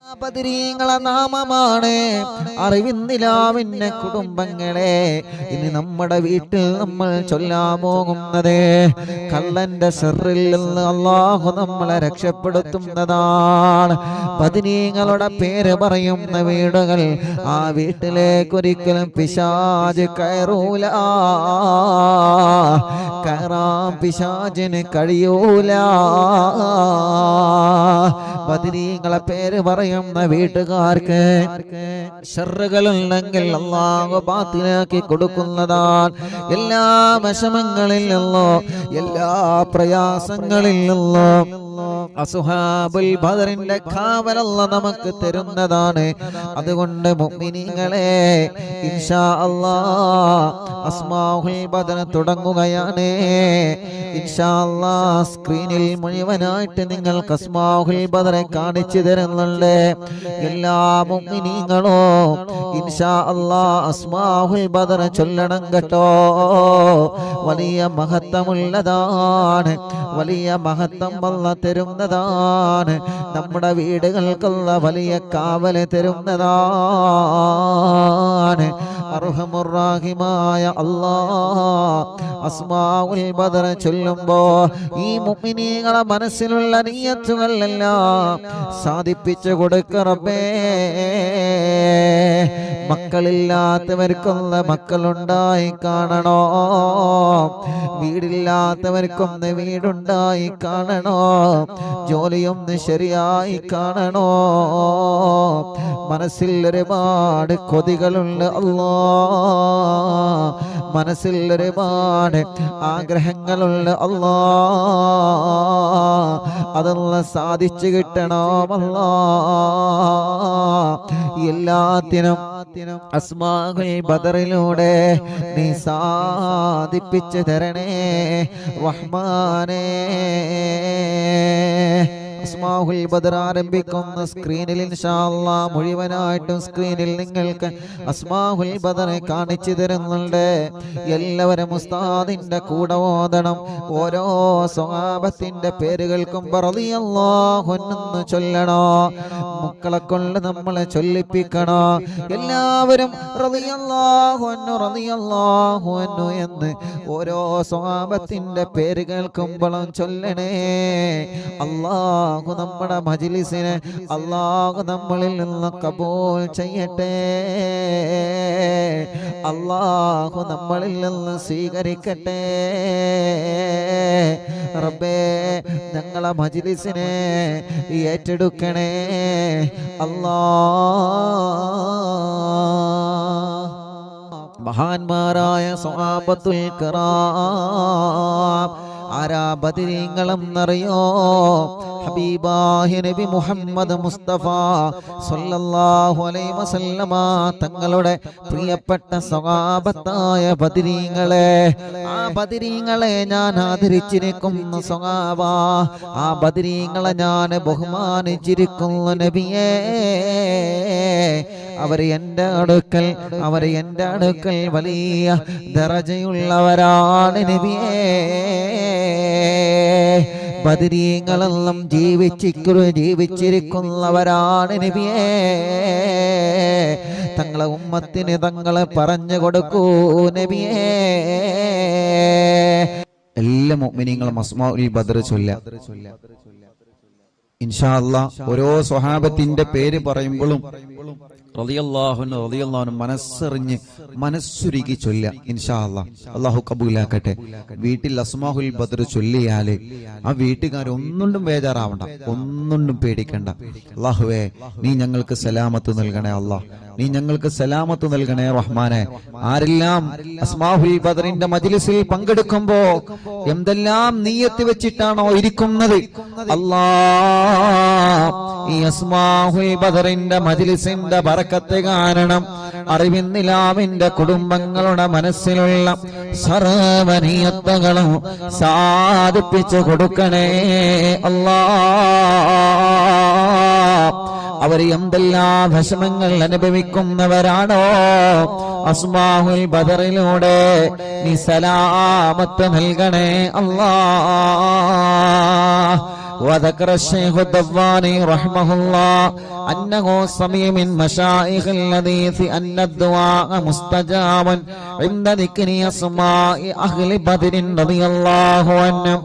ബദരീങ്ങളെ നാമമാണ് അറിവിന്നിലാവിന്റെ കുടുംബങ്ങളെ. ഇനി നമ്മുടെ വീട്ടിൽ നമ്മൾ ചൊല്ലാൻ പോകുന്നത് കള്ളന്റെ ശർറിൽ നിന്ന് അല്ലാഹു നമ്മളെ രക്ഷപ്പെടുത്തുന്നതാണ്. ബദരീങ്ങളുടെ പേര് പറയുന്ന വീടുകൾ, ആ വീട്ടിലേക്ക് ഒരിക്കലും പിശാച് കയറൂല, കയറാൻ പിശാചിന് കഴിയൂല. ബദരീങ്ങളെ പേര് പറയുന്ന വീട്ടുകാർക്ക് ശർറുകളുണ്ടെങ്കിൽ അല്ലാഹു ബാത്തിലാക്കി കൊടുക്കുന്നതാണ്. എല്ലാ വിഷമങ്ങളിൽ നിന്നോ എല്ലാ പ്രയാസങ്ങളിൽ നിന്നോ അസ്ഹാബുൽ ബദറിന്റെ കാവലല്ല നമുക്ക് തരുന്നതാണ്. അതുകൊണ്ട് മുഅ്മിനീങ്ങളെ ഇൻഷാ അല്ലാഹ് അസ്മാഉൽ ബദർ തുടങ്ങുകയാണ്. ഇൻഷാ അല്ലാഹ് സ്ക്രീനിൽ മുഴുവനായിട്ട് നിങ്ങൾക്ക് അസ്മാഉൽ ബദറെ കാണിച്ചു തരുന്നുണ്ട്. എല്ലാ മുഅ്മിനീങ്ങളും ഇൻഷാ അല്ലാഹ് അസ്മാഉൽ ബദർ ചൊല്ലണം കേട്ടോ. വലിയ മഹത്വമുള്ളതാണ്, വലിയ മഹത്വം അല്ലാഹ് തരുന്നതാണ്. നമ്മുടെ വീടുകൾക്കുള്ള വലിയ കാവല് തരുന്നതാണ്. അർഹമുർ റഹീമായ അല്ലാഹ് അസ്മാഉൽ ബദർ ചൊല്ലുമ്പോ ഈ മുഅ്മിനീങ്ങളെ മനസ്സിലുള്ള നിയ്യത്തുകളെല്ലാം സാധിപ്പിച്ചു കൊടുക്ക റബ്ബേ. മക്കളില്ലാത്തവർക്കൊന്ന് മക്കളുണ്ടായി കാണണോ, വീടില്ലാത്തവർക്കൊന്ന് വീടുണ്ടായി കാണണോ, ജോലിയൊന്ന് ശരിയായി കാണണോ. മനസ്സിൽ ഒരുപാട് കൊതികളുണ്ട് അല്ലാ, മനസ്സിൽ ഒരുപാട് ആഗ്രഹങ്ങളുണ്ട് അല്ലാ. അതെല്ലാം സാധിച്ചു കിട്ടണമല്ലാ. എല്ലാത്തിനും അസ്മാഉൽ ബദറിലൂടെ നീ സാധിപ്പിച്ചു തരണേ റഹ്മാനേ. അസ്മാഉൽ ബദർ ആരംഭിക്കുന്ന സ്ക്രീനിൽ ഇൻഷാ അല്ലാഹ് മുഴുവനായിട്ടും സ്ക്രീനിൽ നിങ്ങൾക്ക് അസ്മാഉൽ ബദർ കാണിച്ചു തരുന്നുണ്ട്. എല്ലാവരും ഉസ്താദിന്റെ കൂടെ ഓതണം. ഓരോ സ്വഹാബത്തിന്റെ പേരുകൾക്കും റളിയല്ലാഹു അൻഹു ചൊല്ലണോ, മക്കളെ കൊണ്ട് നമ്മളെ ചൊല്ലിപ്പിക്കണോ. എല്ലാവരും റളിയല്ലാഹു അൻഹു റളിയല്ലാഹു അൻഹു എന്ന് ഓരോ സ്വഹാബത്തിന്റെ പേര് കേൾക്കുമ്പോഴും ചൊല്ലണേ. അല്ലാഹു നമ്മുടെ മജ്ലിസിനെ അല്ലാഹു നമ്മളിൽ നിന്ന് കബൂൽ ചെയ്യട്ടെ. അല്ലാഹു നമ്മളിൽ നിന്ന് സ്വീകരിക്കട്ടെ റബ്ബേ. ഞങ്ങളെ മജ്ലിസിനെ ഏറ്റെടുക്കണേ അല്ലാഹ്. മഹാന്മാരായ സ്വഹാബത്തുൽ കിറാം ആരാ ബദരീങ്ങളെന്നറിയോ? ഹബീബായ നബി മുഹമ്മദ് മുസ്തഫ സല്ലല്ലാഹു അലൈഹി വസല്ലമ തങ്ങളുടെ പ്രിയപ്പെട്ട സ്വഹാബത്തായ ബദരീങ്ങളെ. ആ ബദരീങ്ങളെ ഞാൻ ആദരിച്ചിരിക്കുന്ന സ്വഹാബ, ആ ബദരീങ്ങളെ ഞാൻ ബഹുമാനിച്ചിരിക്കുന്നു നബിയേ. അവർ എൻ്റെ അടുക്കൽ വലിയ ദറജയുള്ളവരാണ് നബിയേ. ബദരീങ്ങളെല്ലാം ജീവിച്ചിരിക്കുന്നവരാണ് നബിയേ. തങ്ങളെ ഉമ്മത്തിന് തങ്ങളെ പറഞ്ഞു കൊടുക്കൂ നബിയേ. എല്ലാ മുഅ്മിനീങ്ങളും അസ്മാഉൽ ബദർ ചൊല്ലുക ഇൻഷാ അല്ലാഹ്. ഓരോ സ്വഹാബത്തിന്റെ പേര് പറയുമ്പോഴും റളിയല്ലാഹു അൻഹു റളിയല്ലാഹു അൻഹു മനസ്സറിഞ്ഞ് മനസ്സുരുകി ചൊല്ലുക ഇൻഷാ അല്ലാഹ്. അല്ലാഹു കബൂലാക്കട്ടെ. വീട്ടിൽ അസ്മാഉൽ ബദർ ചൊല്ലിയാല് ആ വീട്ടുകാരൊന്നും ബേജാറാവണ്ട, ഒന്നും പേടിക്കണ്ട. അല്ലാഹുവേ നീ ഞങ്ങൾക്ക് സലാമത്ത് നൽകണേ അല്ലാഹ്, നീ ഞങ്ങൾക്ക് സലാമത്ത് നൽകണേ റഹ്മാനെ. ആരെല്ലാം അസ്മാഉൽ ബദറിന്റെ മജ്ലിസിൽ പങ്കെടുക്കുമ്പോ എന്തെല്ലാം നിയ്യത്ത് വെച്ചിട്ടാണോ ഇരിക്കുന്നത് അല്ലാഹ്, ഈ അസ്മാഉൽ ബദറിന്റെ മജ്ലിസിന്റെ ബറക്കത്ത് കാരണം അറിവിന്നിലാവിന്റെ കുടുംബങ്ങളുടെ മനസ്സിലുള്ള സർവ്വ നിയ്യത്തുകളും സാധിപ്പിച്ചു കൊടുക്കണേ അല്ലാഹ്. അവർ എന്തെല്ലാം വിഷമങ്ങൾ അനുഭവിക്കുന്നവരാണോ അസ്മാഉൽ ബദറിലൂടെ നീ സലാമത്ത് നൽകണേ അല്ലാഹ്. وذكر الشيخ الدواني رحمه الله أنه سمع من مشايخ الحديث أن الدعاء مستجاب عند ذكر أسماء أهل بدر رضي الله عنهم.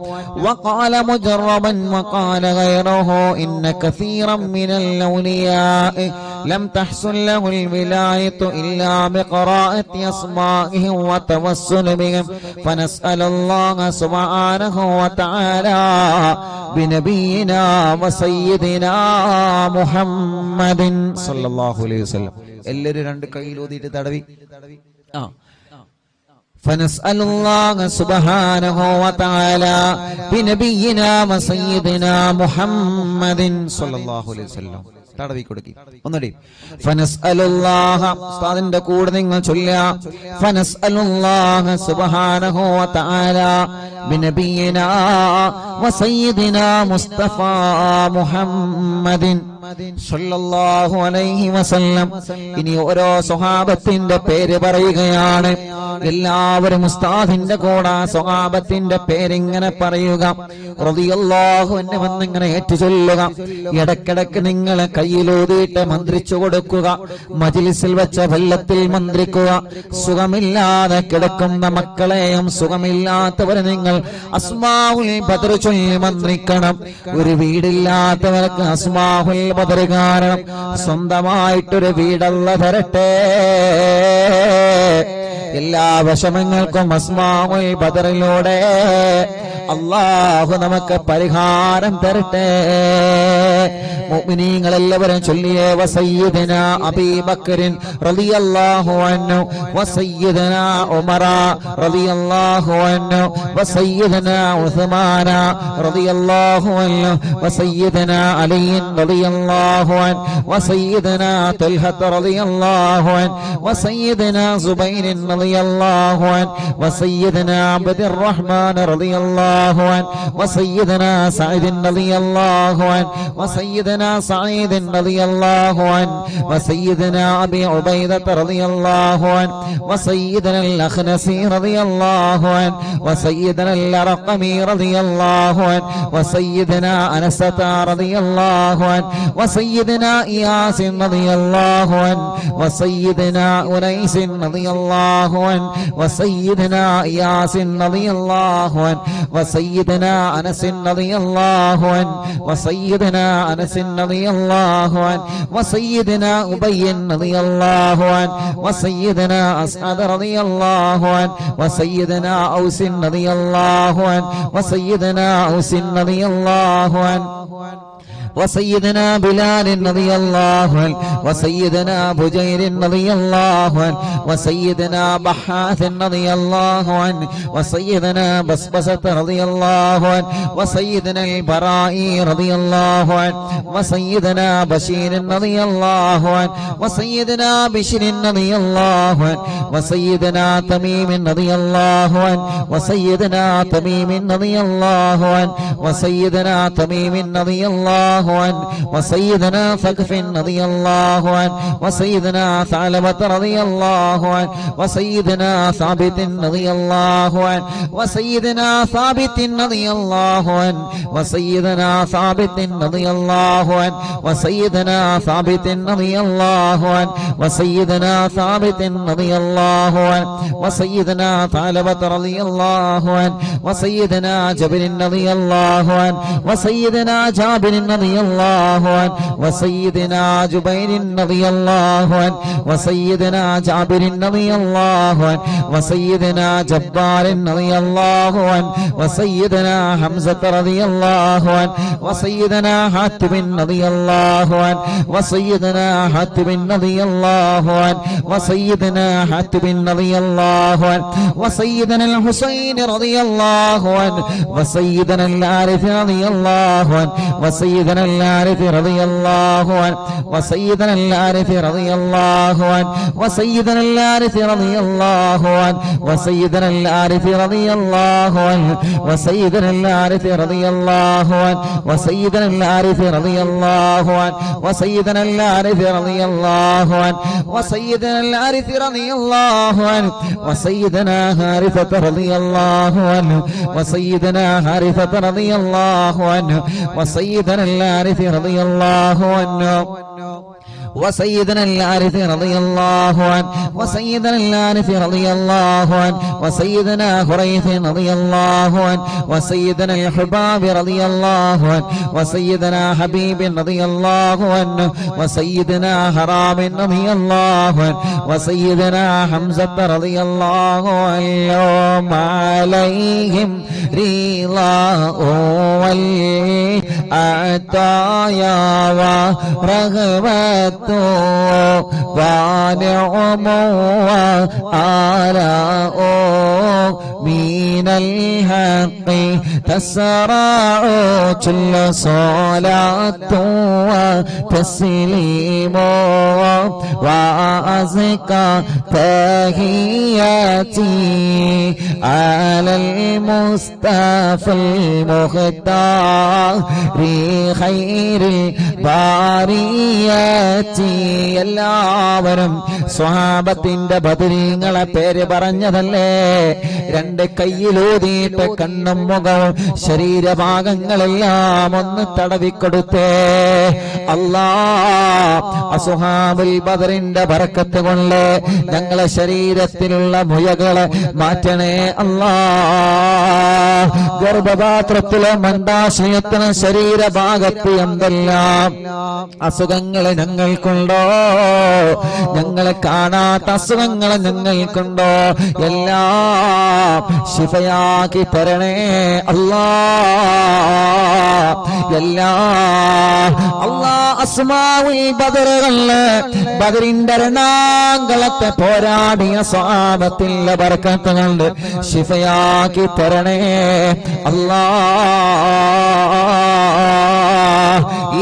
وقال مجربا وقال غيره إن كثيرا من الأولياء لم تحصل له الولاية إلا بقراءة أسمائهم وتوسل بهم فنسأل الله سبحانه وتعالى بنبينا وسيدنا محمد صلى الله عليه وسلم. എല്ലാവരും രണ്ട് കൈയിൽ ഊതിയിട്ട് തടവി. فنسأل الله سبحانه وتعالى بنبينا وسيدنا محمد صلى الله عليه وسلم. തടവി കൊടുക്കി ഒന്നുകൂടി. ഫനസ്അലുല്ലാഹ ഉസ്താദിന്റെ കൂടെ നിങ്ങൾ ചൊല്ലുക. ഫനസ്അലുല്ലാഹ സുബ്ഹാനഹു വതആല ബിനബിയിനാ വസയ്യിദിനാ മുസ്തഫ മുഹമ്മദിൻ സല്ലല്ലാഹു അലൈഹി വസല്ലം. ഇനി ഓരോ സ്വഹാബത്തിന്റെ പേര് പറയുകയാണ്. എല്ലാവരും ഉസ്താദിന്റെ കൂടെ സ്വഹാബത്തിന്റെ പേരിങ്ങനെ പറയുക. റളിയല്ലാഹു അൻഹു വന്നിങ്ങനെ ഏറ്റു ചൊല്ലുക. ഇടക്കിടക്ക് നിങ്ങൾ കയ്യിലൂതിയിട്ട് മന്ത്രിച്ചു കൊടുക്കുക. മജ്ലിസിൽ വെച്ച വെള്ളത്തിൽ മന്ത്രിക്കുക. സുഖമില്ലാതെ കിടക്കുന്ന മക്കളെയും സുഖമില്ലാത്തവരെ നിങ്ങൾ അസ്മാഉൽ ബദർ ചൊല്ലി മന്ത്രിക്കണം. ഒരു വീടില്ലാത്തവർക്ക് അസ്മാഉൽ ബദർ കാരണം സ്വന്തമായിട്ടൊരു വീടല്ല തരട്ടെ. എല്ലാ വിഷമങ്ങൾക്കും അസ്മാഉൽ ബദറിലൂടെ അല്ലാഹു നമുക്ക് പരിഹാരം തരട്ടെ. മുഅ്മിനീങ്ങൾ എല്ലാവരും ചൊല്ലിയേ. വസയ്യിദനാ അബീ ബക്കറിൻ റളിയല്ലാഹു അൻഹു വസയ്യിദനാ ഉമറ റളിയല്ലാഹു അൻഹു വസയ്യിദനാ ഉസ്മാന റളിയല്ലാഹു അൻഹു വസയ്യിദനാ അലി റളിയല്ലാഹു അൻഹു വസയ്യിദനാ തൽഹ റളിയല്ലാഹു അൻഹു വസയ്യിദനാ സുബൈർ റളിയല്ലാഹു അൻഹു വസയ്യിദനാ അബ്ദുർ റഹ്മാൻ റളിയല്ലാഹു അൻഹു വസയ്യിദനാ സഈദ് റളിയല്ലാഹു അൻഹു വസയ്യിദനാ സഈദ് റളിയല്ലാഹു അൻഹു വസയ്യിദനാ അബീ ഉബൈദ റളിയല്ലാഹു അൻഹു വസയ്യിദനാ അൽ-അഖ്നസി റളിയല്ലാഹു അൻഹു വസയ്യിദനാ അൽ-അർഖമി റളിയല്ലാഹു അൻഹു വസയ്യിദനാ അനസ് റളിയല്ലാഹു അൻഹു വസയ്യിദനാ ഇയാസ് റളിയല്ലാഹു അൻഹു വസയ്യിദനാ ഉനൈസ് റളിയല്ലാഹു അൻഹു വസയ്യിദനാ ഇയാസ് റളിയല്ലാഹു അൻഹു വസയ്യിദനാ അനസ് റളിയല്ലാഹു അൻഹു വസയ്യിദനാ അനസ് റളിയല്ലാഹു അൻഹു വസയ്യിദനാ ഉബയ്യ് റളിയല്ലാഹു അൻഹു വസയ്യിദനാ അസ്അദ് റളിയല്ലാഹു അൻഹു വസയ്യിദനാ ഔസ് റളിയല്ലാഹു അൻഹു വസയ്യിദനാ ഔസ് റളിയല്ലാഹു അൻഹു وسيدنا بلال رضي الله عنه وسيدنا بجير رضي الله عنه وسيدنا بحاث رضي الله عنه وسيدنا بسبسة رضي الله عنه وسيدنا البراء رضي الله عنه وسيدنا بشير رضي الله عنه وسيدنا بشر رضي الله عنه وسيدنا تميم رضي الله عنه وسيدنا تميم رضي الله عنه وسيدنا تميم رضي الله عنه وسيدنا ثقف رضي الله عنه وسيدنا ثعلبة رضي الله عنه وسيدنا ثابت رضي الله عنه وسيدنا ثابت رضي الله عنه وسيدنا ثابت رضي الله عنه وسيدنا ثابت رضي الله عنه وسيدنا ثابت رضي الله عنه وسيدنا ثعلبة رضي الله عنه وسيدنا جابر رضي الله عنه وسيدنا جابر رضي الله عنه وسيدنا جبير رضي الله عنه وسيدنا جابر رضي الله عنه وسيدنا جبار رضي الله عنه وسيدنا حمزة رضي الله عنه وسيدنا حاتم رضي الله عنه وسيدنا حاتم رضي الله عنه وسيدنا حاتم رضي الله عنه وسيدنا الحسين رضي الله عنه وسيدنا الحارث رضي الله عنه وسيدنا وسيدنا الحارث رضي الله عنه وسيدنا الحارث رضي الله عنه وسيدنا الحارث رضي الله عنه وسيدنا الحارث رضي الله عنه وسيدنا الحارث رضي الله عنه وسيدنا الحارث رضي الله عنه وسيدنا الحارث رضي الله عنه وسيدنا الحارث رضي الله عنه وسيدنا حارثة رضي الله عنه وسيدنا حارثة رضي الله عنه وسيدنا الحارث رضي الله عنه وسيدنا الحارث رضي الله عنه وسيدنا الحارث رضي الله عنه وسيدنا حريث رضي الله عنه وسيدنا الحباب رضي الله عنه وسيدنا حبيب رضي الله عنه وسيدنا حرام رضي الله عنه وسيدنا حمزة رضي الله عنهم عليهم رضاه والعطايا ورغبة ونعم وآلاء من الحق تسرع كل صلاة وتسليم وأزكى تحياتي على المصطفى المختار خير البريات. എല്ലാവരും സ്വഹാബത്തിന്റെ ബദരീങ്ങളെ പേര് പറഞ്ഞതല്ലേ? രണ്ട് കയ്യിലൂതിയിട്ട് കണ്ണും മുഖവും ശരീരഭാഗങ്ങളെല്ലാം ഒന്ന് തടവിക്കൊടുത്തേ. അല്ലാ, അസ്ഹാബുൽ ബദറിന്റെ ബറക്കത്ത് കൊണ്ട് ഞങ്ങളെ ശരീരത്തിലുള്ള മുഴകളെ മാറ്റണേ അല്ലാ. ഗർഭപാത്രത്തിലെ മന്ദാശയത്തിന് ശരീരഭാഗത്ത് എന്തെല്ലാം അസുഖങ്ങൾ ഞങ്ങൾക്കുണ്ടോ, ഞങ്ങളെ കാണാത്ത അസുഖങ്ങൾ ഞങ്ങൾക്കുണ്ടോ, എല്ലാം ശിഫയാക്കി തരണേ അല്ലാ. അല്ലാ, അസ്മാഉൽ ബദറുകളില് ബദറിന്റെ രണാങ്കളത്തെ പോരാടിയ സ്വഹാബത്തിന്റെ ബർക്കത്ത് കൊണ്ട് ശിഫയാക്കി തരണേ അല്ലാ.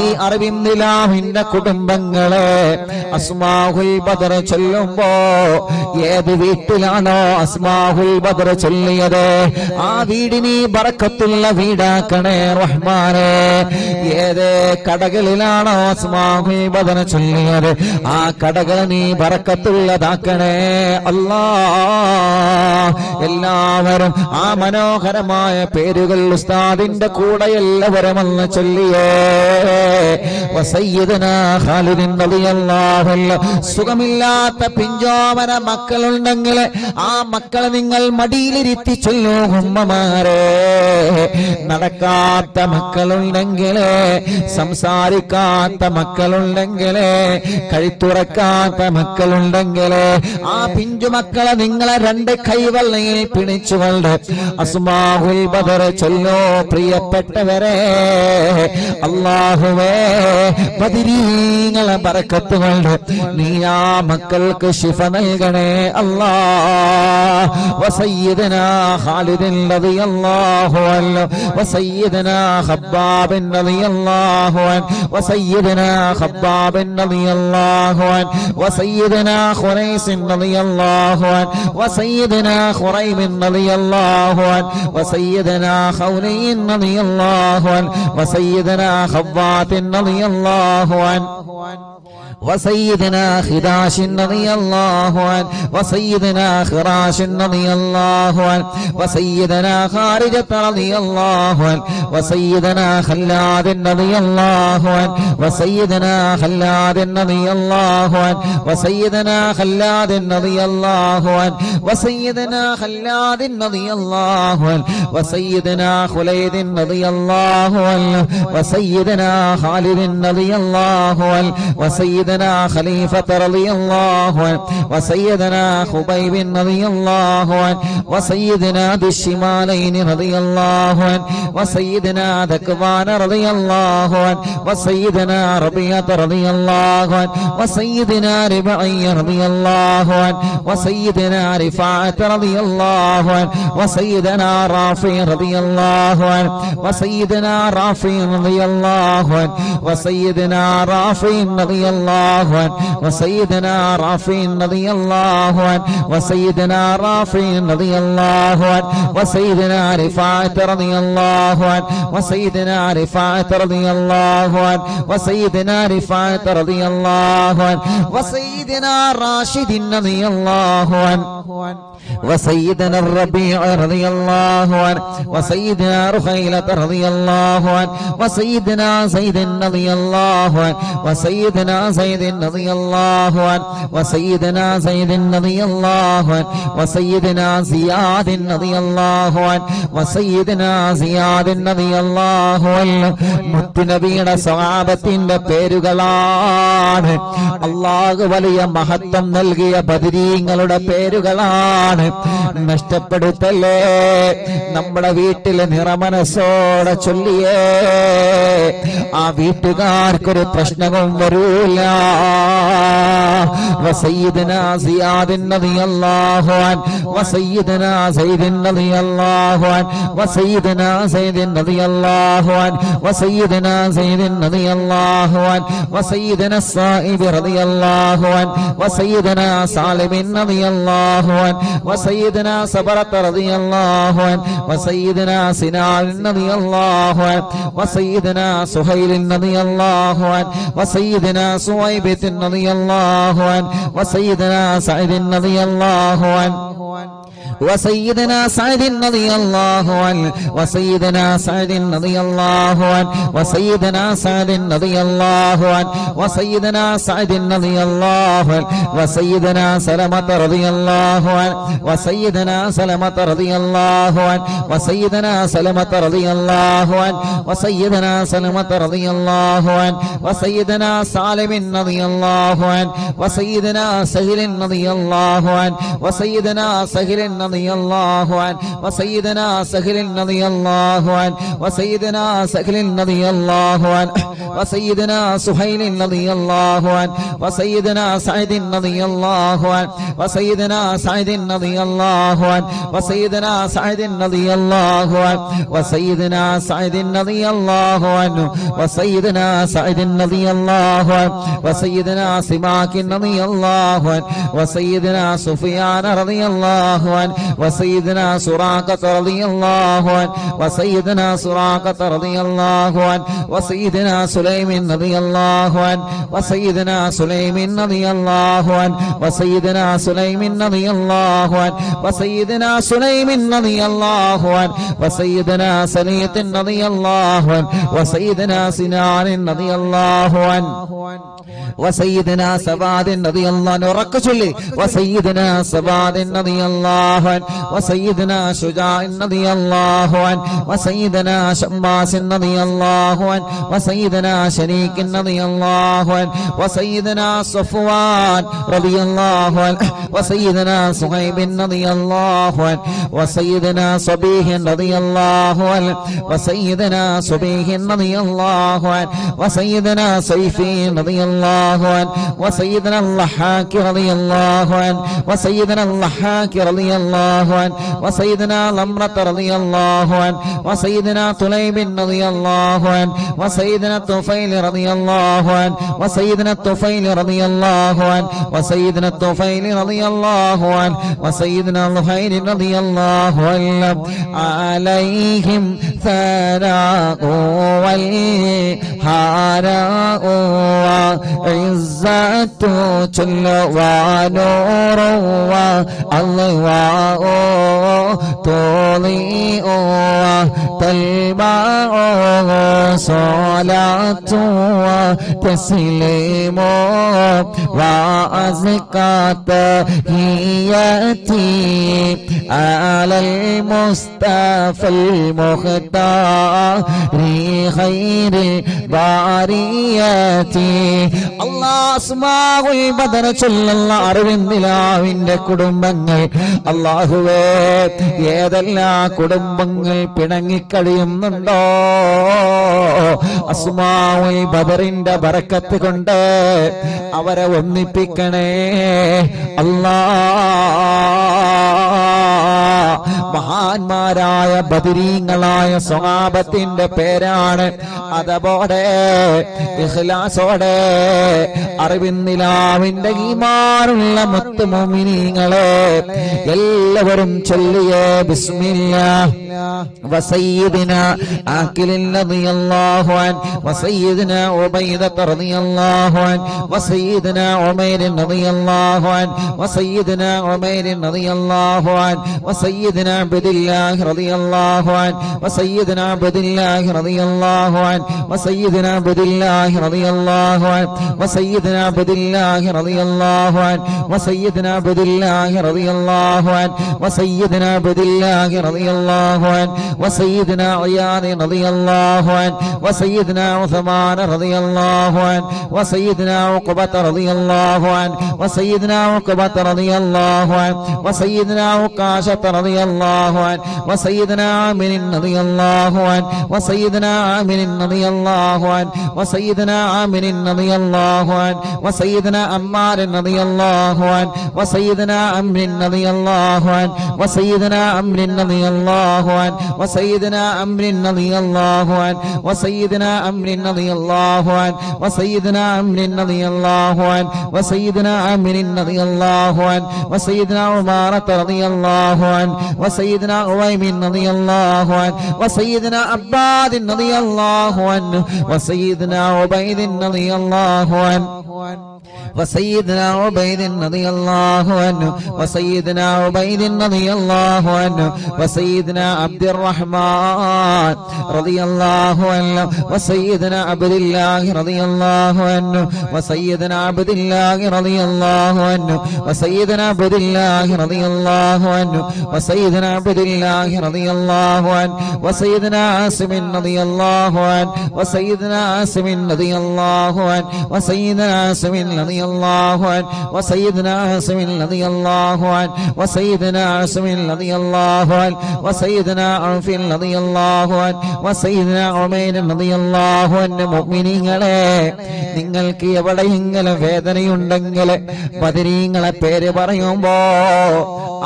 ഈ അറബിന്ദിലാമിന്റെ കുടുംബങ്ങളെ അസ്മാഉൽ ബദർ ചൊല്ലുമ്പോ ഏത് വീട്ടിലാണോ അസ്മാഉൽ ബദർ ചൊല്ലിയത് ആ വീടിന് ബറക്കത്തുള്ള വീടാക്കണേ റഹ്മാനേ. ഏത് കടകളിലാണോ അസ്മാഉൽ ബദർ ചൊല്ലിയത് ആ കടകൾ നീ ബറക്കത്തുള്ളതാക്കണേ അല്ലാ. എല്ലാവരും ആ മനോഹരമായ പേരുകൾ ഉസ്താദിന്റെ കൂടെ എല്ലാവരും ഒന്ന് ചൊല്ലിയേ. വസയ്യിദനാ ഖാലിദ് റളിയല്ലാഹു അൻഹു. സുഖമില്ലാത്ത പിഞ്ചോമന മക്കളുണ്ടെങ്കിൽ ആ മക്കളെ നിങ്ങൾ മടിയിലിരുത്തി ചൊല്ലൂ ഉമ്മമാരെ. നടക്കാത്ത മക്കളുണ്ടെങ്കിൽ, സംസാരിക്കാത്ത മക്കളുണ്ടെങ്കിൽ, കഴുത്തുറക്കാത്ത മക്കളുണ്ടെങ്കിൽ ആ പിഞ്ചുമക്കളെ നിങ്ങളെ രണ്ട് കൈവെള്ളയിൽ പിടിച്ചുകൊണ്ട് അസ്മാഉൽ ബദർ ചൊല്ലോ. പ്രിയപ്പെട്ടവരെ, അല്ലാഹുവേ ബദരീങ്ങളെ ബറക്കത്ത് കൊണ്ട് നീ ആ മക്കൾക്ക് ശിഫ നൽകണേ അല്ലാ. വസയ്യിദനാ ഖാലിദ് റളിയല്ലാഹു അൻഹു വസയ്യിദനാ ഖബ്ബാബ് റളിയല്ലാഹു അൻഹു വസയ്യിദനാ ഖബ്ബാബ് റളിയല്ലാഹു അൻഹു വസയ്യിദനാ ഖുറൈസ് റളിയല്ലാഹു അൻഹു വസയ്യിദനാ ഖുറൈബ് റളിയല്ലാഹു അൻഹു വസയ്യിദനാ ഖൗലൈൻ റളിയല്ലാഹു അൻഹു വസയ്യിദനാ ഖവ്വാത്ത് റളിയല്ലാഹു അൻഹു وسيدنا خداش رضي الله عنه وسيدنا خراش رضي الله عنه وسيدنا خارجة رضي الله عنه وسيدنا خلاد رضي الله عنه وسيدنا خلاد رضي الله عنه وسيدنا خلاد رضي الله عنه وسيدنا خلاد رضي الله عنه وسيدنا خليد رضي الله عنه وسيدنا خالد رضي الله عنه وسيدنا خليفة رضي الله عنه وسيدنا خبيب رضي الله عنه وسيدنا ذي الشمالين رضي الله عنه وسيدنا ذكوان رضي الله عنه وسيدنا ربيعة رضي الله عنه وسيدنا ربعي رضي الله عنه وسيدنا رفاعة رضي الله عنه وسيدنا رافع رضي الله عنه وسيدنا رافع رضي الله عنه وسيدنا رافع رضي الله عنه وسيدنا رافع رضي الله عنه وسيدنا رافع رضي الله عنه وسيدنا رفاعة رضي الله عنه وسيدنا رفاعة رضي الله عنه وسيدنا رفاعة رضي الله عنه وسيدنا راشد رضي الله عنه وسيدنا الربيع رضي الله عنه وسيدنا رخيلة رضي الله عنه وسيدنا زيد رضي الله عنه وسيدنا زيد رضي الله عنه وسيدنا زيد رضي الله عنه وسيدنا زياد رضي الله عنه وسيدنا زياد رضي الله عنه മുത്തുനബിയുടെ സ്വഹാബത്തിന്റെ പേരുകളാണ്. അല്ലാഹു വലിയ മഹത്വം നൽകിയ ബദരീങ്ങളുടെ പേരുകളാണ്. നഷ്ടപ്പെടുത്തല്ലേ. നമ്മുടെ വീട്ടിലെ നിറമനസ്സോടെ ചൊല്ലിയേ ആ വീട്ടുകാർക്കൊരു പ്രശ്നവും വരൂല. വസയ്യിദനാ സിയാദിൻ റളിയല്ലാഹു അൻഹു വസയ്യിദനാ സയ്യിദിൻ റളിയല്ലാഹു അൻഹു വസയ്യിദനാ സയ്യിദിൻ റളിയല്ലാഹു അൻഹു വസയ്യിദനാ സയ്യിദിൻ റളിയല്ലാഹു അൻഹു വസയ്യിദനാ സായിബ് റളിയല്ലാഹു അൻഹു വസയ്യിദനാ സാലിമിൻ റളിയല്ലാഹു അൻഹു وسيدنا صبرة رضي الله عنه وسيدنا سنان رضي الله عنه وسيدنا سهيل رضي الله عنه وسيدنا سويبة رضي الله عنه وسيدنا سعيد رضي الله عنه وسيدنا سعد رضي الله عنه وسيدنا سعد رضي الله عنه وسيدنا سعد رضي الله عنه وسيدنا سعد رضي الله عنه وسيدنا سلمة رضي الله عنه وسيدنا سلمة رضي الله عنه وسيدنا سلمة رضي الله عنه وسيدنا سلمة رضي الله عنه وسيدنا سالم رضي الله عنه وسيدنا سهل رضي الله عنه وسيدنا سهل رضي الله عنه وسيدنا سهل رضي الله عنه وسيدنا سهل رضي الله عنه وسيدنا سهيل رضي الله عنه وسيدنا سعد رضي الله عنه وسيدنا سعد رضي الله عنه وسيدنا سعد رضي الله عنه وسيدنا سعد رضي الله عنه وسيدنا سعد رضي الله عنه وسيدنا سماك رضي الله عنه وسيدنا سفيان رضي الله عنه وسيدنا سراقة رضي الله عنه وسيدنا سراقة رضي الله عنه وسيدنا سليم رضي الله عنه وسيدنا سليم رضي الله عنه وسيدنا سليم رضي الله عنه وسيدنا سليم رضي الله عنه وسيدنا سليط رضي الله عنه وسيدنا سنان رضي الله عنه وسيدنا سباد رضي الله عنه ركشلي وسيدنا سباد رضي الله عنه وسيدنا شجاع رضي الله عنه وسيدنا شماس رضي الله عنه وسيدنا شريك رضي الله عنه وسيدنا صفوان رضي الله عنه وسيدنا صهيب رضي الله عنه وسيدنا صبيح رضي الله عنه وسيدنا صبيح رضي الله عنه وسيدنا سيفي رضي الله عنه وسيدنا اللحاك رضي الله عنه وسيدنا اللحاك رضي الله عنه وسيدنا لمرة رضي الله عنه وسيدنا طليب رضي الله عنه وسيدنا الطفيل رضي الله عنه وسيدنا الطفيل رضي الله عنه وسيدنا الطفيل رضي الله عنه وسيدنا الخير رضي الله عنه عليهم ثناء والحراء وعزة جل ونور والله تضيء تلمع صلاة وتسليم وأزكى تحياتي على المصطفى المختار خير البريات الله أسماء البدر ചൊല്ലുള്ള അറിവിന്ദിലാവിന്റെ കുടുംബങ്ങൾ അല്ലാഹുവേ ഏതെല്ലാം കുടുംബങ്ങൾ പിണങ്ങിക്കഴിയുന്നുണ്ടോ അസ്മാഉൽ ബദറിന്റെ ബറക്കത്ത് കൊണ്ട് അവരെ ഒന്നിപ്പിക്കണേ അല്ലാഹ് മഹാന്മാരായ ബദരീങ്ങളായ സ്വഹാബത്തിന്റെ പേരാണ്. അതോടെ ഇഖ്ലാസോടെ അറിവിന്നിലാവിന്റെ ഈമാനുള്ള മുത്ത് മുഅ്മിനീങ്ങളെ എല്ലാവരും ചൊല്ലിയേ ബിസ്മില്ലാഹ് വസയ്യിദിനാ ആഖിൽ റളിയല്ലാഹു അൻഹു വസയ്യിദിനാ ഉബൈദ റളിയല്ലാഹു അൻഹു വസയ്യിദിനാ ഉമൈർ റളിയല്ലാഹു അൻഹു വസയ്യിദിനാ ഉമൈർ റളിയല്ലാഹു അൻഹു വസയ്യിദിനാ അബ്ദുല്ലാഹ് റളിയല്ലാഹു അൻഹു വസയ്യിദിനാ അബ്ദുല്ലാഹ് റളിയല്ലാഹു അൻഹു വസയ്യിദിനാ അബ്ദുല്ലാഹ് റളിയല്ലാഹു അൻഹു വസയ്യിദിനാ അബ്ദുല്ലാഹ് റളിയല്ലാഹു അൻഹു വസയ്യിദിനാ അബ്ദുല്ലാഹ് റളിയല്ലാഹു അൻഹു വസയ്യിദിനാ അബ്ദുല്ലാഹ് റളിയല്ലാഹു അൻഹു വസയ്യിദിനാ ഇയാദ് റളിയല്ലാഹു അൻഹു വസയ്യിദിനാ ഉസ്മാൻ റളിയല്ലാഹു അൻഹു വസയ്യിദിനാ ഉഖബത റളിയല്ലാഹു അൻഹു വസയ്യിദിനാ ഉഖബത റളിയല്ലാഹു അൻഹു വസയ്യിദിനാ ഉഖാശത റളിയല്ലാഹു അൻഹു വസയ്യിദിനാ ആമിർ റളിയല്ലാഹു അൻഹു വസയ്യിദിനാ ആമിർ റളിയല്ലാഹു അൻഹു വസയ്യിദിനാ ആമിർ റളിയല്ലാഹു അൻഹു വസയ്യിദിനാ അമ്മാർ റളിയല്ലാഹു അൻഹു വസയ്യിദിനാ അംർ റളിയല്ലാഹു അൻഹു വസയ്യിദിനാ അംർ റളിയല്ലാഹു അൻഹു വസയ്യിദിനാ അംർ റളിയല്ലാഹു അൻഹു വസയ്യിദിനാ അംർ റളിയല്ലാഹു അൻഹു വസയ്യിദിനാ അംർ റളിയല്ലാഹു അൻഹു വസയ്യിദിനാ അംർ റളിയല്ലാഹു അൻഹു വസയ്യിദിനാ ഉമാറ റളിയല്ലാഹു അൻഹു വസയ്യിദിനാ ഉവൈമിൻ റളിയല്ലാഹു അൻഹു വസയ്യിദിനാ അബ്ബാദ് റളിയല്ലാഹു അൻഹു വസയ്യിദിനാ ഉബൈദ് റളിയല്ലാഹു അൻഹു وسيدنا عبيد رضي الله عنه وسيدنا عبيد رضي الله عنه وسيدنا عبد الرحمن رضي الله عنه وسيدنا عبد الله رضي الله عنه وسيدنا عبد الله رضي الله عنه وسيدنا عبد الله رضي الله عنه وسيدنا عبد الله رضي الله عنه وسيدنا عاصم رضي الله عنه وسيدنا عاصم رضي الله عنه وسيدنا عاصم رضي الله عنه وسيدنا عاصم رضي الله عنه وسيدنا عاصم رضي الله عنه وسيدنا عوف رضي الله عنه وسيدنا عمير رضي الله عنه മുഅ്മിനീങ്ങളെ നിങ്ങൾക്ക് എവിടെയെങ്കിലും വേദനയുണ്ടെങ്കിൽ ബദരീങ്ങളെ പേര് പറയുമ്പോ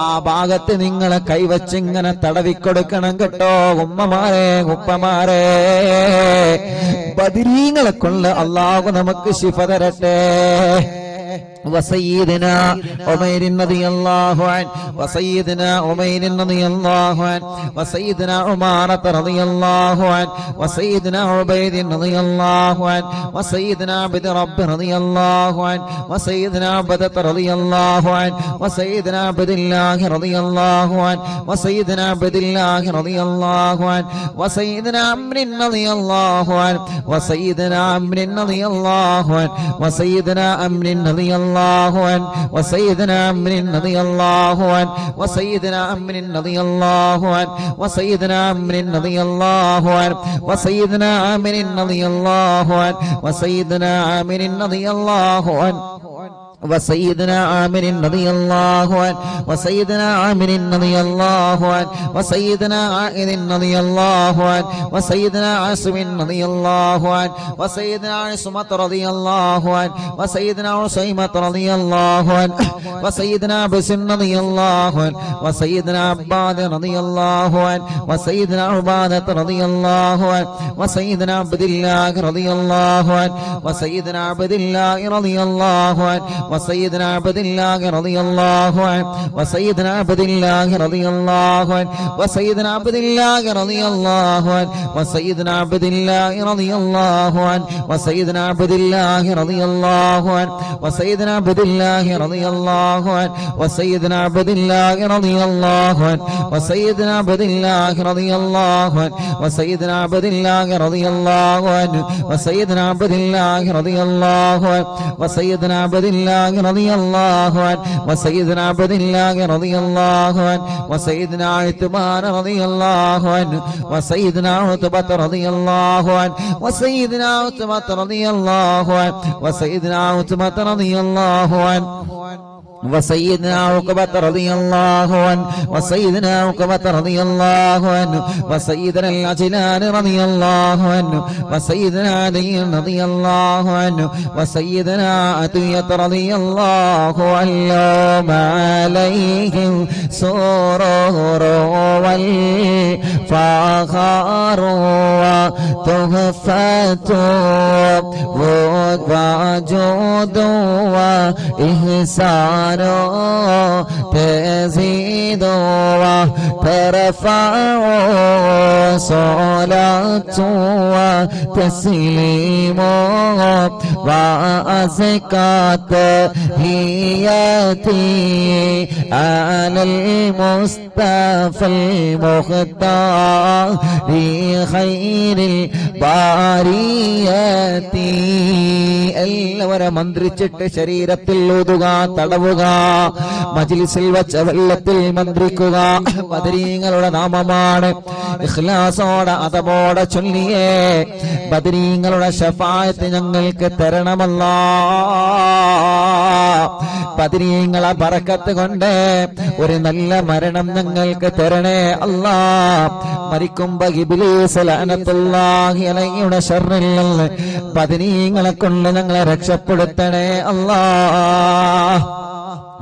ആ ഭാഗത്ത് നിങ്ങളെ കൈവച്ചിങ്ങനെ തടവിക്കൊടുക്കണം കേട്ടോ. ഉമ്മമാരെ ഉപ്പമാരെ ബദരീങ്ങളെ കൊണ്ട് അല്ലാഹു നമുക്ക് ശിഫ തരട്ടെ. وسيدنا عمير رضي الله عنه وسيدنا عمير رضي الله عنه وسيدنا عمارة رضي الله عنه وسيدنا عبيد رضي الله عنه وسيدنا عبد رب رضي الله عنه وسيدنا عبدة رضي الله عنه وسيدنا عبد الله رضي الله عنه وسيدنا عبد الله رضي الله عنه وسيدنا عمرو رضي الله عنه وسيدنا عمرو رضي الله عنه وسيدنا عمرو رضي الله عنه وسيدنا عمرو رضي الله عنه وسيدنا عمرو رضي الله عنه وسيدنا عمرو رضي الله عنه وسيدنا عامر رضي الله عنه وسيدنا عامر رضي الله عنه وسيدنا عامر رضي الله عنه وسيدنا عامر رضي الله عنه وسيدنا عائذ رضي الله عنه وسيدنا عاصم رضي الله عنه وسيدنا عصمة رضي الله عنه وسيدنا عصيمة رضي الله عنه وسيدنا بسم رضي الله عنه وسيدنا عباد رضي الله عنه وسيدنا عبادة رضي الله عنه وسيدنا عبد الله رضي الله عنه وسيدنا عبد الله رضي الله عنه وسيدنا عبد الله رضي الله عنه وسيدنا عبد الله رضي الله عنه وسيدنا عبد الله رضي الله عنه وسيدنا عبد الله رضي الله عنه وسيدنا عبد الله رضي الله عنه وسيدنا عبد الله رضي الله عنه وسيدنا عبد الله رضي الله عنه وسيدنا عبد الله رضي الله عنه وسيدنا عبد الله رضي الله عنه وسيدنا عبد الله رضي الله عنه وسيدنا عبد الله رضي الله عنه وسيدنا عبد الله رضي الله عنه وسيدنا عثمان رضي الله عنه وسيدنا عتبة رضي الله عنه وسيدنا عتبة رضي الله عنه وسيدنا عتبة رضي الله عنه وسيدنا عقبة رضي الله عنه وسيدنا عقبة رضي الله عنه وسيدنا العجلان رضي الله عنه وسيدنا علي رضي الله عنه وسيدنا عطية رضي الله عنهم عليهم سرور والفخر وتحفة وجود وإحسان تزيد وترفع صلاة وتسليم وأزكى تحياتي على المصطفى المختار خير البريات. എല്ലാവരും മന്ത്രിച്ചിട്ട് ശരീരത്തിൽ ഊതുക, തടവുക, മജ്ലിസിൽ വച്ച വെള്ളത്തിൽ മന്ത്രിക്കുക. ബദരീങ്ങളുടെ നാമമാണ്. ഇഖ്ലാസോടെ അതബോടെ ചൊല്ലിയേ ബദരീങ്ങളുടെ ശഫാഅത്ത് ഞങ്ങൾക്ക് തരണമല്ലാ. ബദരീങ്ങളെ ബറക്കത്ത് കൊണ്ട് ഒരു നല്ല മരണം ഞങ്ങൾക്ക് തരണേ അല്ലാ. മരിക്കുമ്പോ ഇബ്ലീസ് ലഅനത്തുല്ലാഹി അലൈഹിയുടെ ശർറിൽ നിന്ന് ബദരീങ്ങളെ കൊണ്ട് ഞങ്ങളെ രക്ഷപ്പെടുത്തണേ അല്ലാ.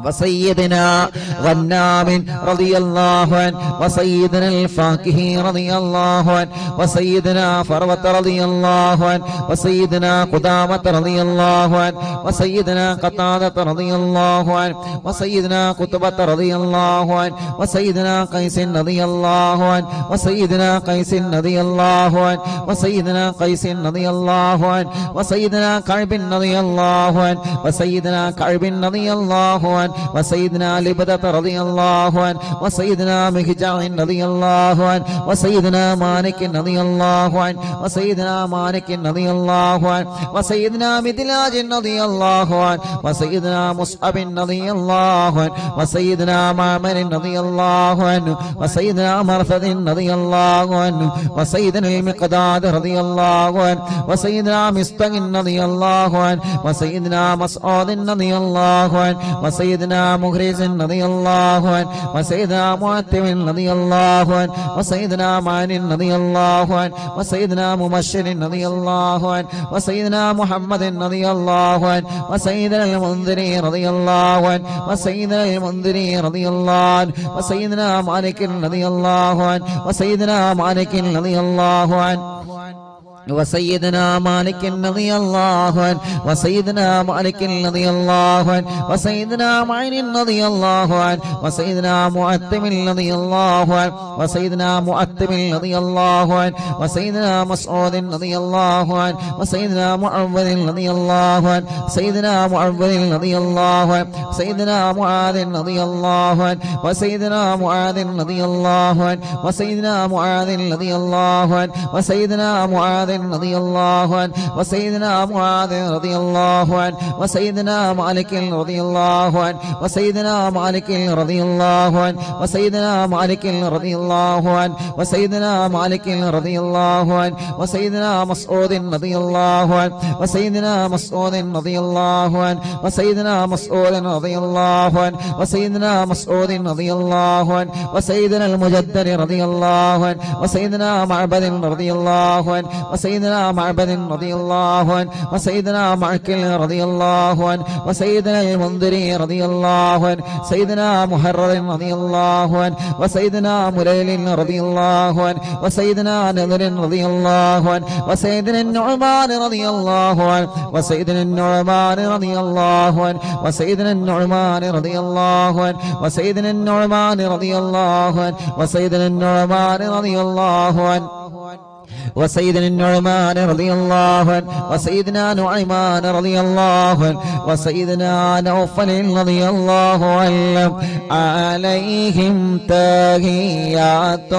وسيدنا غنام رضي الله عنه وسيدنا الفاكهي رضي الله عنه وسيدنا فروة رضي الله عنه وسيدنا قدامة رضي الله عنه وسيدنا قتادة رضي الله عنه وسيدنا قطبة رضي الله عنه وسيدنا قيس رضي الله عنه وسيدنا قيس رضي الله عنه وسيدنا قيس رضي الله عنه وسيدنا كعب رضي الله عنه وسيدنا كعب رضي الله عنه وسيدنا لبدة رضي الله عنه وسيدنا مهجع رضي الله عنه وسيدنا مالك رضي الله عنه وسيدنا مالك رضي الله عنه وسيدنا مدلاج رضي الله عنه وسيدنا مصعب رضي الله عنه وسيدنا معمر رضي الله عنه وسيدنا مرثد رضي الله عنه وسيدنا المقداد رضي الله عنه وسيدنا مستق رضي الله عنه وسيدنا مسعود رضي الله عنه وسيدنا مغرز رضي الله عنه وسيدنا معتم رضي الله عنه وسيدنا معن رضي الله عنه وسيدنا مبشر رضي الله عنه وسيدنا محمد رضي الله عنه وسيدنا المنذري رضي الله عنه وسيدنا المنذري رضي الله عنه وسيدنا مالك رضي الله عنه وسيدنا مالك رضي الله عنه وسيدنا مالك رضي الله عنه وسيدنا مالك رضي الله عنه وسيدنا معين رضي الله عنه وسيدنا معتم رضي الله عنه وسيدنا معتم رضي الله عنه وسيدنا مسعود رضي الله عنه وسيدنا معوذ رضي الله عنه سيدنا معوذ رضي الله عنه سيدنا معاذ رضي الله عنه وسيدنا معاذ رضي الله عنه وسيدنا معاذ رضي الله عنه وسيدنا معاذ رضي الله عنه وسيدنا معاذ رضي الله عنه وسيدنا مالك رضي الله عنه وسيدنا مالك رضي الله عنه وسيدنا مالك رضي الله عنه وسيدنا مالك رضي الله عنه وسيدنا مسعود رضي الله عنه وسيدنا مسعود رضي الله عنه وسيدنا مسعود رضي الله عنه وسيدنا مسعود رضي الله عنه وسيدنا المجدد رضي الله عنه وسيدنا معبد رضي الله عنه وسيدنا معبد رضي الله عنه وسيدنا معكل رضي الله عنه وسيدنا المنذري رضي الله عنه سيدنا محرر رضي الله عنه وسيدنا مليل رضي الله عنه وسيدنا نذر رضي الله عنه وسيدنا النعمان رضي الله عنه وسيدنا النعمان رضي الله عنه وسيدنا النعمان رضي الله عنه وسيدنا النعمان رضي الله عنه وسيدنا النعمان رضي الله عنه وسيدنا النعمان رضي الله عنه وسيدنا نعيمان رضي الله عنه وسيدنا نوفل رضي الله عنه عليهم تحيات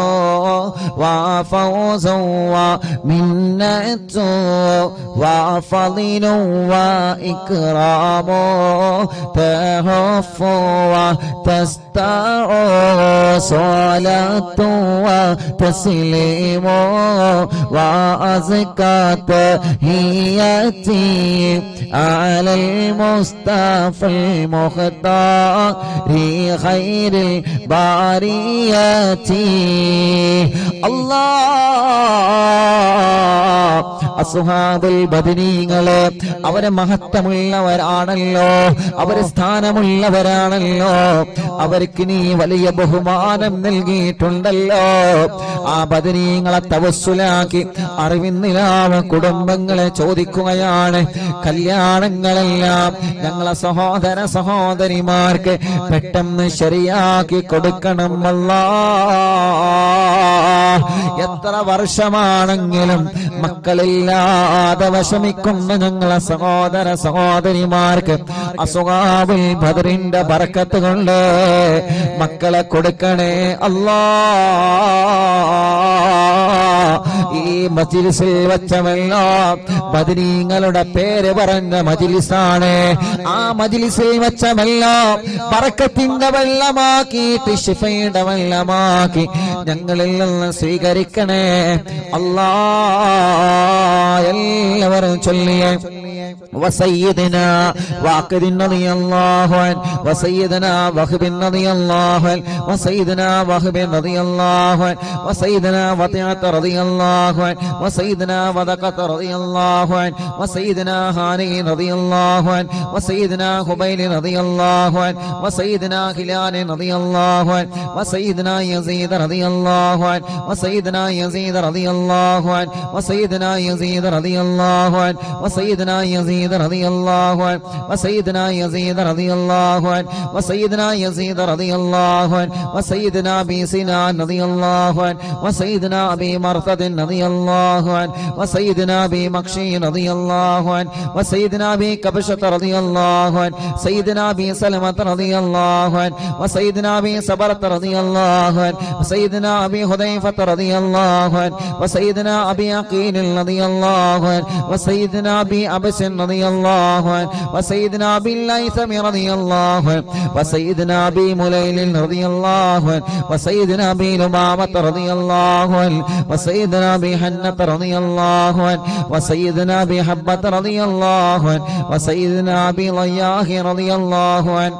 وفوز ومنة وفضل وإكرام تهف وتستع صلاة وتسليم وأزكى تحياتي അലൽ മുസ്തഫൽ മുഖ്താരി ഖൈറിൽ ബാരിയതി അല്ലാഹ് അസ്ഹാബുൽ ബദരീങ്ങളെ അവരെ മഹത്വമുള്ളവരാണല്ലോ, അവരെ സ്ഥാനമുള്ളവരാണല്ലോ, അവർക്ക് നീ വലിയ ബഹുമാനം നൽകിയിട്ടുണ്ടല്ലോ. ആ ബദരീങ്ങളെ തവസ്സുലാക്കി അറിവിന്നിലാവ് കുടുംബങ്ങളെ ചോദിക്കുകയാണ്, കല്യാണങ്ങളെല്ലാം ഞങ്ങളെ സഹോദര സഹോദരിമാർക്ക് പെട്ടെന്ന് ശരിയാക്കി കൊടുക്കണം അല്ലാഹ്. എത്ര വർഷമാണെങ്കിലും മക്കളില്ലാതെ വിഷമിക്കുന്ന ഞങ്ങളെ സഹോദര സഹോദരിമാർക്ക് അസ്ഹാബുൽ ബദറിന്റെ ബർക്കത്ത് കൊണ്ട് മക്കളെ കൊടുക്കണേ അല്ലാഹ്. ഈ മജ്ലിസിൽ വെച്ചമെല്ലാം ബദരീങ്ങളുടെ പേര് പറഞ്ഞ മജ്ലിസാണ്. ആ മജ്ലിസിൽ വെച്ചമെല്ലാം ബർക്കത്തിന്റെ വെള്ളമാക്കിയിട്ട് ശിഫയുടെ വെള്ളമാക്കി ഞങ്ങളിൽ നിന്ന് സ്വീകരിക്കണേ അല്ലാഹ്. എല്ലാവരും ചൊല്ലിയേ وسيدنا واقد رضي الله عنه وسيدنا وهب رضي الله عنه وسيدنا وهب رضي الله عنه وسيدنا وطيعة رضي الله عنه وسيدنا وذقة رضي الله عنه وسيدنا هاني رضي الله عنه وسيدنا خبيل رضي الله عنه وسيدنا هلال رضي الله عنه وسيدنا يزيد رضي الله عنه وسيدنا يزيد رضي الله عنه وسيدنا يزيد رضي الله عنه وسيدنا يزيد رضي الله عنه وسيدنا يزيد رضي الله عنه وسيدنا يزيد رضي الله عنه وسيدنا ابي سنان رضي الله عنه وسيدنا ابي مرثد رضي الله عنه وسيدنا ابي مكشي رضي الله عنه وسيدنا ابي كبشة رضي الله عنه سيدنا ابي سلمة رضي الله عنه وسيدنا ابي صبرة رضي الله عنه وسيدنا ابي حذيفة رضي الله عنه وسيدنا ابي عقيل رضي الله عنه وسيدنا ابي عبس رضي الله عنه وسيدنا ابي الليثم رضي الله عنه وسيدنا ابي مليل رضي الله عنه وسيدنا ابي لمامة رضي الله عنه وسيدنا ابي حنة رضي الله عنه وسيدنا ابي حبة رضي الله عنه وسيدنا ابي ضياح رضي الله عنه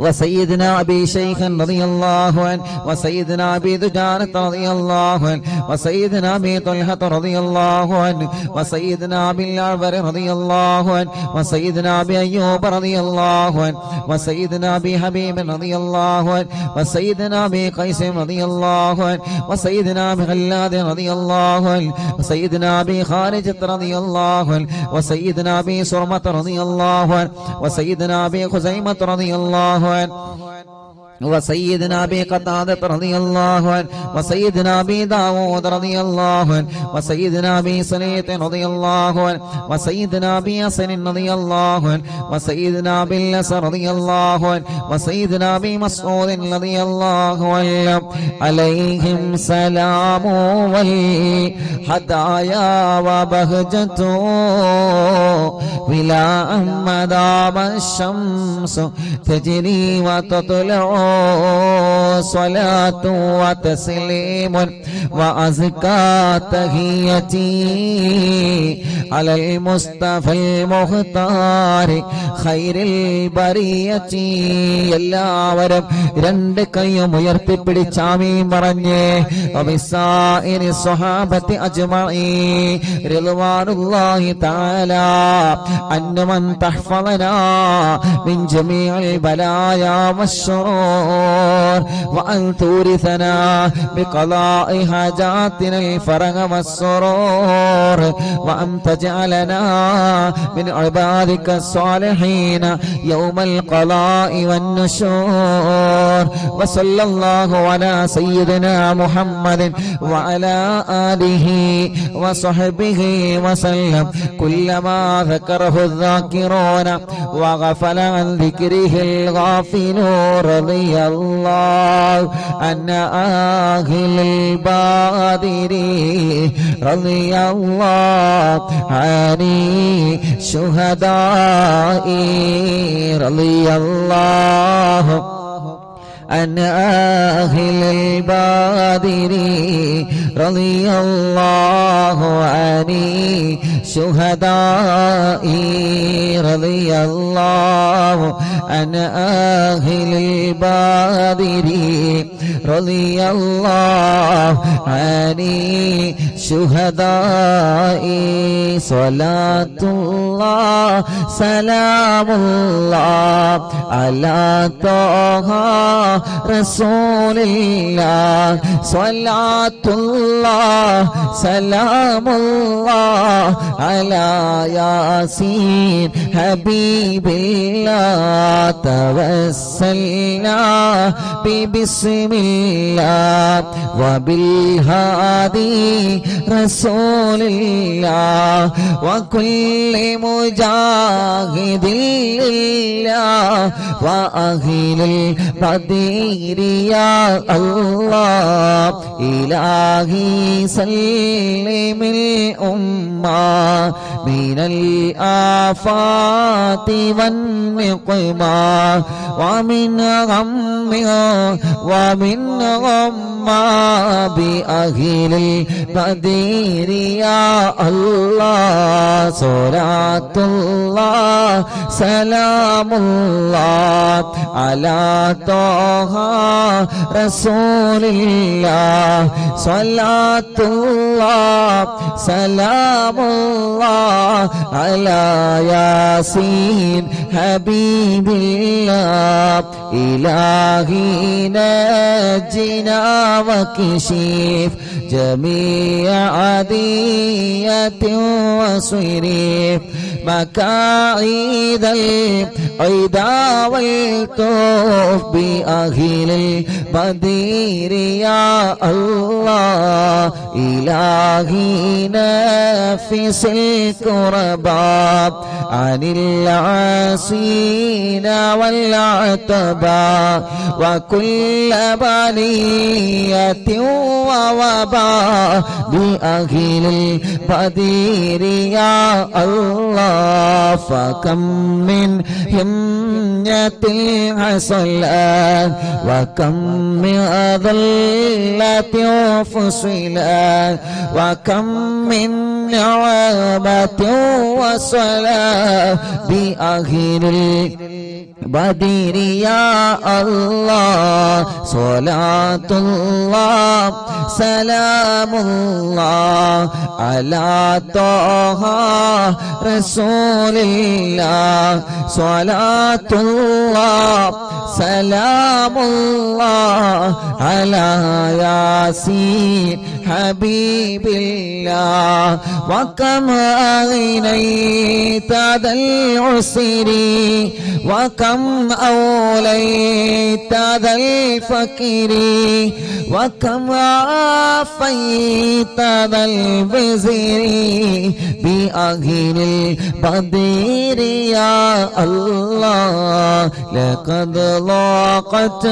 وسيدنا ابي شيخ رضي الله عنه وسيدنا ابي دجانة رضي الله عنه وسيدنا ابي طلحة رضي الله عنه وسيدنا ابي العبر رضي الله عنه وسيدنا ابي ايوب رضي الله عنه وسيدنا ابي حبيب رضي الله عنه وسيدنا ابي قيس رضي الله عنه وسيدنا ابي خلاد رضي الله عنه وسيدنا ابي خارجة رضي الله عنه وسيدنا ابي سرمة رضي الله عنه وسيدنا ابي خزيمة رضي الله عنه وسيدنا ابي قتادة رضي الله عنه وسيدنا ابي داود رضي الله عنه وسيدنا ابي سليط رضي الله عنه وسيدنا ابي حسن رضي الله عنه وسيدنا ابي اللس رضي الله عنه وسيدنا ابي مسعود رضي الله عنه عليهم سلام والهدايا وبهجة ولا مدام الشمس تجري وتطلع صلاة وتسليم وأزكى تحيتي على المصطفى المختار خير البرية. എല്ലാവരും രണ്ട് കൈയും ഉയർത്തിപ്പിടിച്ച് ആമീൻ പറഞ്ഞേ. വബിസായിരി സ്വഹാബത്തി അജ്മഈൻ റിദ്വാനുല്ലാഹി തആല അന്നമൻ തഹ്ഫളനാ മിൻ ജമീഇൽ ബലായാ والشرور وأن تورثنا بقضاء حاجاتنا الفرج والسرور وأن تجعلنا من عبادك الصالحين يوم القضاء والنشور. وصلى الله على سيدنا محمد وعلى آله وصحبه وسلم. كلما ذكره الذاكرون وغفل عن ذكره الغافلون رضي الله عن أهل البادر رضي الله عن الشهداء رضي الله عن أهل البدر رضي الله عن الشهداء رضي الله عن أهل البدر رضي الله عن الشهداء صلاة الله سلام الله على طه رسول الله صلاة الله سلام الله على ياسين حبيب الله توسلنا ببسم الله وبالهادي رسول الله وكل مجاهد لله وأهل البدر يا الله إلهي سلم الأمة من الآفات والنقمة ومن غم ومن غمّة بأهل البدر يا الله صلاة الله سلام الله على طه رسول الله صلاة الله سلام الله على ياسين حبيب الله إلهي نجنا وكشف جميع عادية وصريف مكايد العدا والطوف بأهل البدر يا الله إلهي نفس الكرباب عن العاصين والعتبى وكل بلية ووباء بأهل البدر يا الله فكم من همة حصلت وكم من ذلة فصلت وكم من نعمة وصلاة بأهل البدر يا الله صلاة الله سلام الله على طه رسول الله صلاة الله سلام الله على ياسين حبيب الله وكم أغنيت ذا العسر وكم أوليت ذا الفقر وكم عافيت ذا الوزر بأهل البدر يا الله لقد ضاقت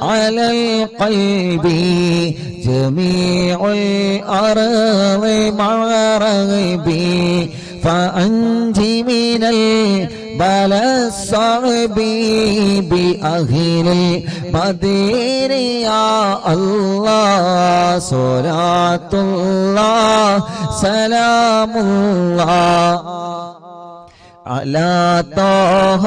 على القلب جميع الأرض مع رغبي فأنجي من البلاء الصعب بأهل البدر يا الله صلاة الله سلام الله على طه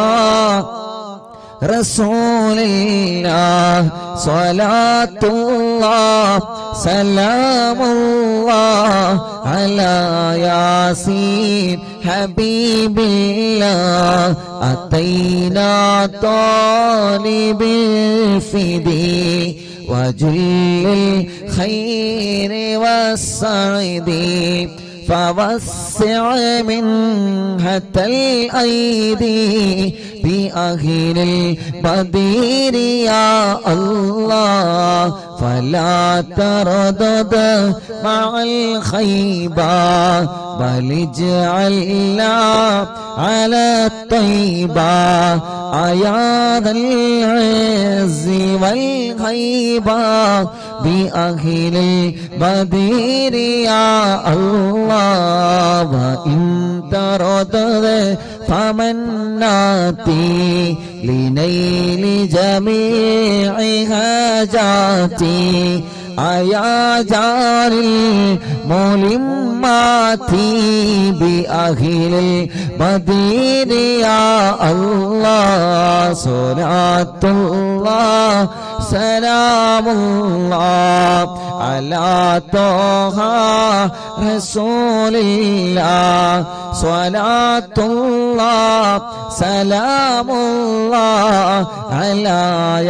رسول الله صلاة الله سلام الله على ياسين حبيب الله أتينا طالب الفدي وجل الخير والسعد فوسع منحة الأيدي بأهل البدر يا الله فلا تردد مع الخيبة بل اجعلنا على الطيبة يا ذا العز والهيبة بأهل البدر يا الله وإن تردد فمناتي لنيل جميع حاجاتي أيا جار الملمات بأهل المدينة يا الله صلاة الله سلام الله على طه رسول الله صلاة الله سلام الله على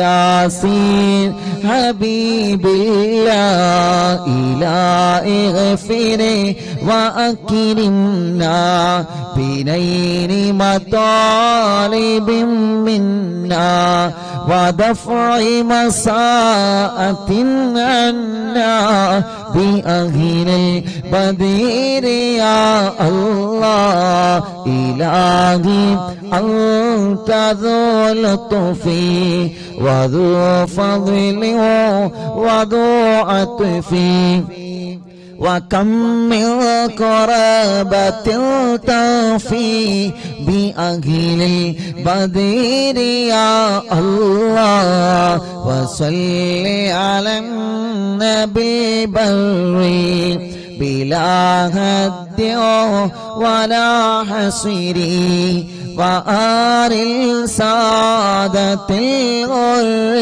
ياسين حبيب الله إلهي اغفري وأكرمنا بنيل مطالب منا ودفع مساءة عنا بأهل البدير يا الله إلهي أنت ذو لطف وذو فضل وذو عطف وكم من قرابة تفي بأهل البدير يا الله وصل على النبي بري بلا هد ولا حصر وآل السادة الغر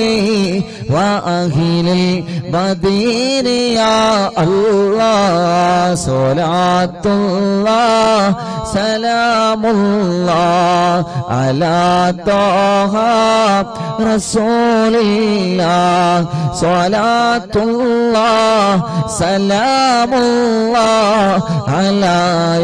وأهل البدير يا الله صلاة الله سلام الله على طه رسول الله صلاة الله سلام الله على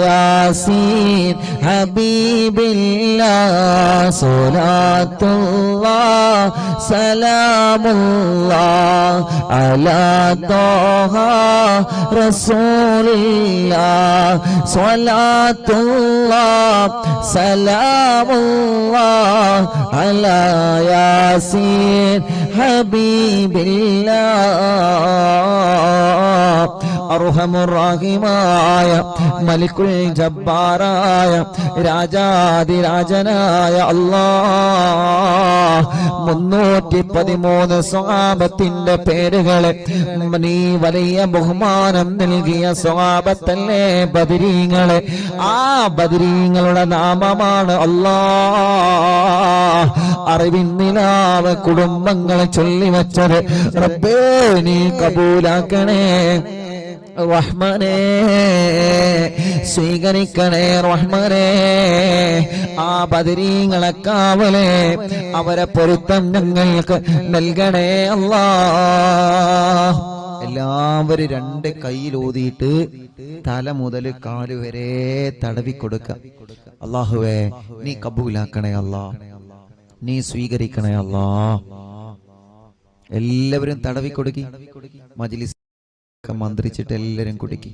ياسين حبيب الله صلاة الله سلام الله على طه رسول الله صلاة الله سلام الله على ياسين حبيب الله അർഹമുറാഹിമായ മലിക്കുൽ ജബ്ബാറായ രാജാതിരാജനായ അല്ലാഹ് 313 സ്വഹാബത്തിന്റെ പേരുകളെ നീ വലിയ ബഹുമാനം നൽകിയ സ്വഹാബത്തല്ലേ ബദരീങ്ങളെ ആ ബദരീങ്ങളുടെ നാമമാണ് അല്ലാഹ് അറിവിൻ നിലാവ് കുടുംബങ്ങളെ ചൊല്ലിവച്ചത് റബ്ബേ നീ കബൂലാക്കണേ റഹ്മാനേ സ്വീകരിക്കണേ റഹ്മാനേ ആ ബദരീങ്ങളെ കാവലേ അവരെ പൊരുത്തം ഞങ്ങൾക്ക് നൽകണേ അല്ലാഹ് എല്ലാവരും 2 കൈയിലൂതിയിട്ട് തല മുതൽ കാല് വരെ തടവി കൊടുക്കുക അല്ലാഹുവേ നീ കബൂലാക്കണേ അല്ലാഹ് നീ സ്വീകരിക്കണേ അല്ലാഹ് എല്ലാവരും തടവി കൊടുക്കി മജ്ലിസ് മന്ത്രിച്ചിട്ട് എല്ലാവരും കുടിക്കി